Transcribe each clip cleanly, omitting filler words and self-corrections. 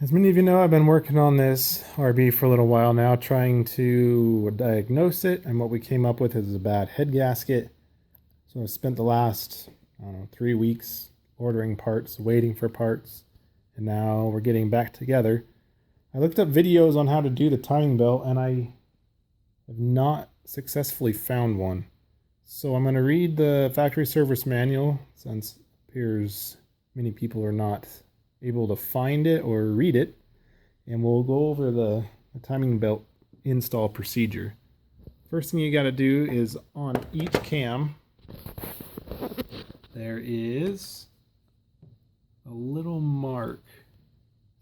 As many of you know, I've been working on this RB for a little while now, trying to diagnose it, and what we came up with is a bad head gasket. So I've spent the last, 3 weeks ordering parts, waiting for parts, and now we're getting back together. I looked up videos on how to do the timing belt, and I have not successfully found one. So I'm going to read the factory service manual, since it appears many people are not able to find it or read it, and we'll go over the timing belt install procedure. First thing you got to do is on each cam there is a little mark.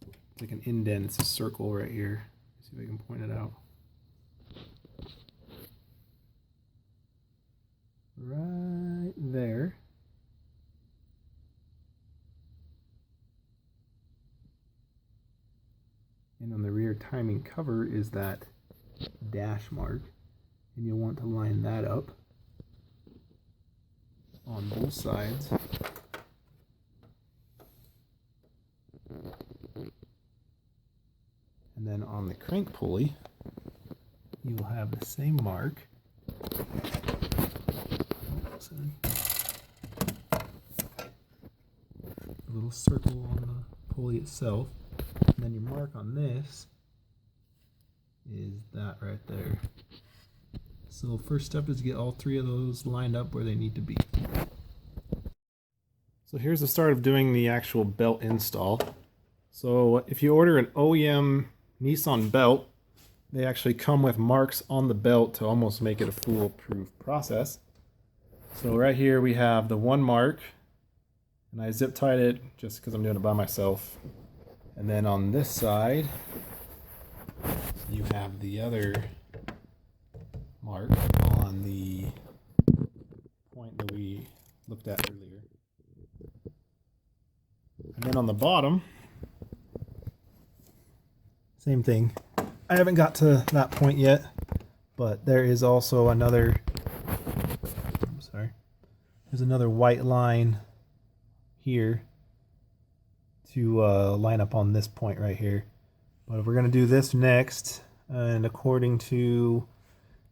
It's like an indent. It's a circle right here. Let's see if I can point it out. Right there. And on the rear timing cover is that dash mark, and you'll want to line that up on both sides. And then on the crank pulley, you will have the same mark. A little circle on the pulley itself. And then your mark on this is that right there. So first step is to get all three of those lined up where they need to be. So here's the start of doing the actual belt install. So if you order an OEM Nissan belt, they actually come with marks on the belt to almost make it a foolproof process. So right here we have the one mark, and I zip tied it just because I'm doing it by myself. And then on this side, you have the other mark on the point that we looked at earlier. And then on the bottom, same thing. I haven't got to that point yet, but there is also another, there's another white line here to line up on this point right here. But we're going to do this next, and according to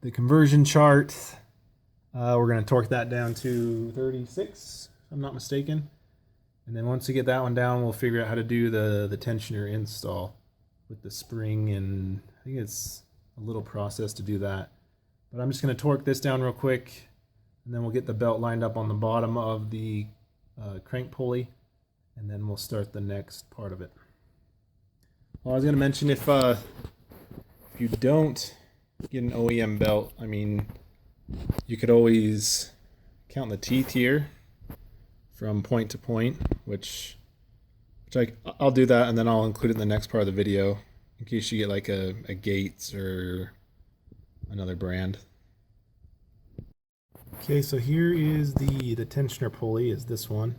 the conversion chart, we're going to torque that down to 36, if I'm not mistaken. And then once we get that one down, we'll figure out how to do the tensioner install with the spring, and I think it's a little process to do that. But I'm just going to torque this down real quick, and then we'll get the belt lined up on the bottom of the crank pulley, and then we'll start the next part of it. Well, I was going to mention, if you don't get an OEM belt, I mean, you could always count the teeth here from point to point, which I'll do that, and then I'll include it in the next part of the video in case you get like a Gates or another brand. Okay, so here is the tensioner pulley, is this one.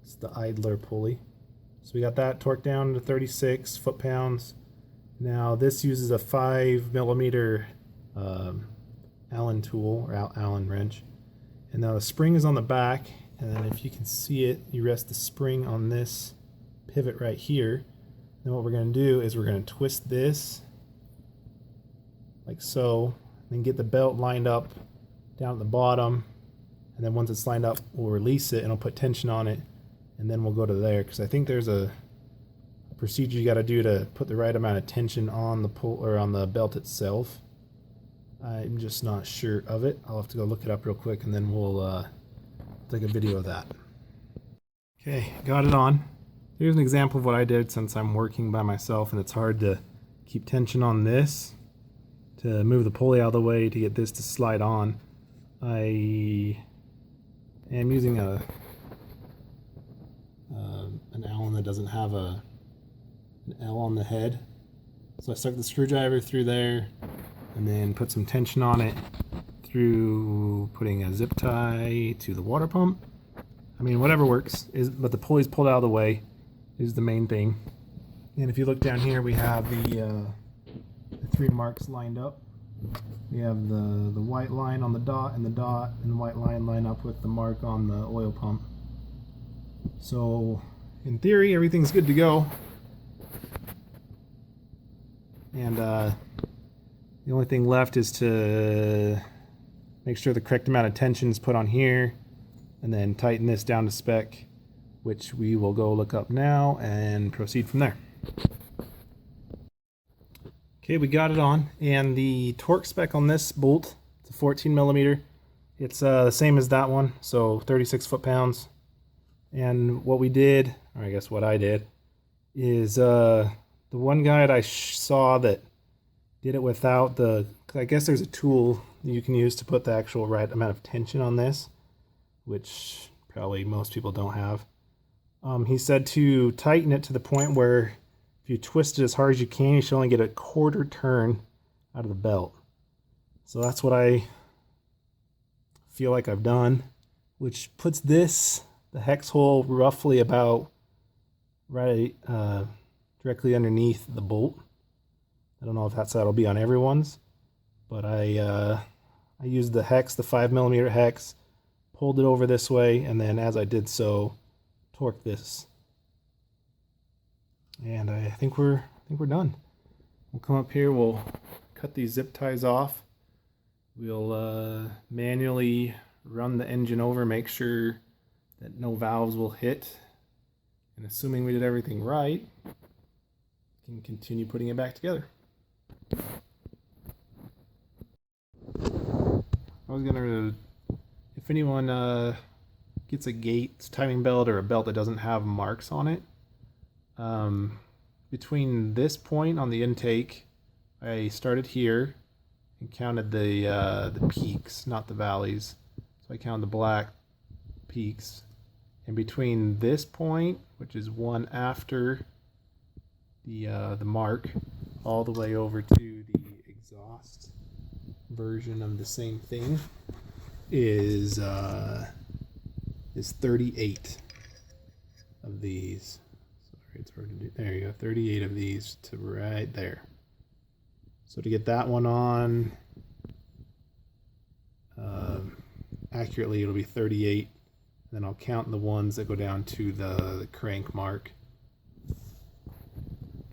It's the idler pulley. So we got that torqued down to 36 foot-pounds. Now this uses a 5mm Allen tool, or Allen wrench. And now the spring is on the back, and then if you can see it, you rest the spring on this pivot right here. Then what we're going to do is we're going to twist this like so, then get the belt lined up down at the bottom, and then once it's lined up, we'll release it and it'll put tension on it, and then we'll go to there, because I think there's a procedure you got to do to put the right amount of tension on the pull or on the belt itself. I'm just not sure of it. I'll have to go look it up real quick, and then we'll take a video of that. Okay, got it on. Here's an example of what I did, since I'm working by myself and it's hard to keep tension on this, to move the pulley out of the way to get this to slide on. I am using an Allen that doesn't have an L on the head. So I stuck the screwdriver through there and then put some tension on it through putting a zip tie to the water pump. I mean, whatever works, but the pulley's pulled out of the way is the main thing. And if you look down here, we have the three marks lined up. We have the white line on the dot, and the white line up with the mark on the oil pump. So in theory, everything's good to go. And the only thing left is to make sure the correct amount of tension is put on here, and then tighten this down to spec, which we will go look up now and proceed from there. Okay, we got it on, and the torque spec on this bolt, it's a 14 millimeter. It's the same as that one, so 36 foot-pounds. And what we did, or I guess what I did, is the one guide I saw that did it without the, I guess there's a tool you can use to put the actual right amount of tension on this, which probably most people don't have. He said to tighten it to the point where if you twist it as hard as you can, you should only get a quarter turn out of the belt. So that's what I feel like I've done, which puts this, the hex hole, roughly about right directly underneath the bolt. I don't know if that'll be on everyone's, but I used the hex, the 5 millimeter hex, pulled it over this way, and then as I did so, torqued this. And I think we're done. We'll come up here, we'll cut these zip ties off. We'll manually run the engine over, make sure that no valves will hit. And assuming we did everything right, we can continue putting it back together. I was gonna, if anyone gets a Gates timing belt or a belt that doesn't have marks on it, between this point on the intake, I started here and counted the peaks, not the valleys. So I counted the black peaks. And between this point, which is one after the mark, all the way over to the exhaust version of the same thing, is 38 of these. Sorry, it's hard to do. There you go, 38 of these to right there. So to get that one on accurately, it'll be 38. Then I'll count the ones that go down to the crank mark,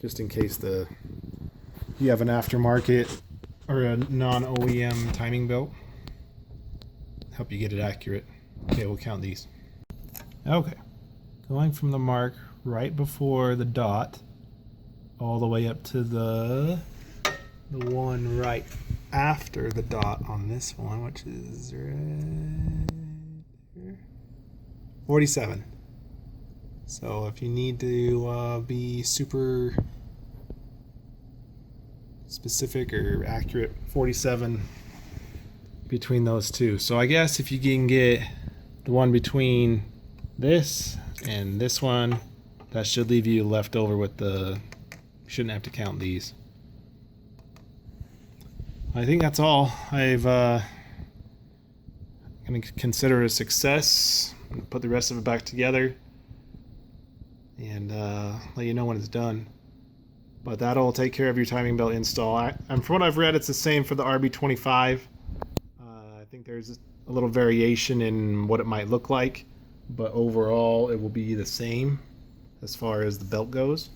just in case you have an aftermarket or a non-OEM timing belt. Help you get it accurate. Okay, we'll count these. Okay, going from the mark right before the dot all the way up to the one right after the dot on this one, which is right here, 47. So if you need to be super specific or accurate, 47 between those two. So I guess if you can get the one between this and this one, that should leave you left over with you shouldn't have to count these. I think that's all. I'm going to consider it a success. I'm going to put the rest of it back together and let you know when it's done. But that'll take care of your timing belt install. And from what I've read, it's the same for the RB25. I think there's a little variation in what it might look like, but overall it will be the same as far as the belt goes.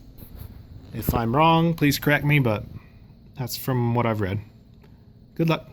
If I'm wrong, please correct me, but that's from what I've read. Good luck.